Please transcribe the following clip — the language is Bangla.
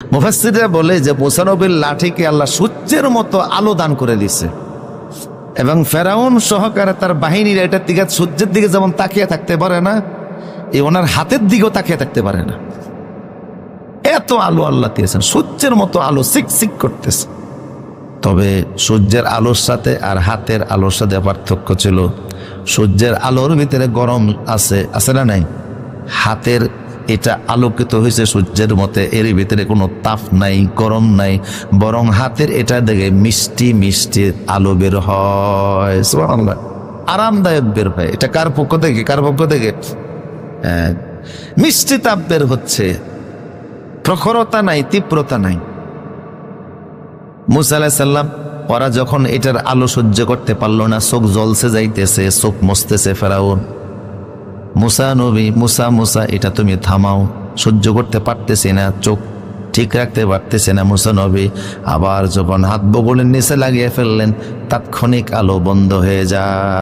মুফাসসিররা বলে যে মুসা নবীর লাঠিকে আল্লাহ সূর্যের মতো আলো দান করে দিছে এবং ফেরাউন সহকারে তার বাহিনীর এটার দিকে সূর্যের দিকে যেমন তাকিয়ে থাকতে পারে না, এই ওনার হাতের দিকেও তাকিয়ে থাকতে পারে না। এত আলো আল্লাহ দিয়েছেন, সূর্যের মতো আলো সিকসিক করতেছে। তবে সূর্যের আলোর সাথে আর হাতের আলোর সাথে পার্থক্য ছিল, সূর্যের আলোর ভিতরে গরম আছে না নাই, হাতের এটা আলোকিত হয়েছে সূর্যের মতে, এর ভিতরে কোনো তাপ নাই, গরম নাই, বরং হাতের এটা দেখে মিষ্টি মিষ্টি আলো বের হয়, সুবহানাল্লাহ, আরামদায়ক বের হয়। এটা কার পক্ষ থেকে? কার পক্ষ থেকে? মিষ্টি তাপ বের হচ্ছে, প্রখরতা নাই, তীব্রতা নাই। মুসা আলাইহিস সালাম ওরা যখন এটার আলো সহ্য করতে পারলো না, চোখ জ্বলছে যাইতেছে, চোখ মুছতেছে ফেরাউন, মুসা নবী, মুসা এটা তুমি থামাও, সহ্য করতে পারতেছি না, চোখ ঠিক রাখতে পারতেছে না মুসা নবী। আবার যখন হাত বগলের নিচে লাগিয়ে ফেললেন, তাৎক্ষণিক আলো বন্ধ হয়ে যায়।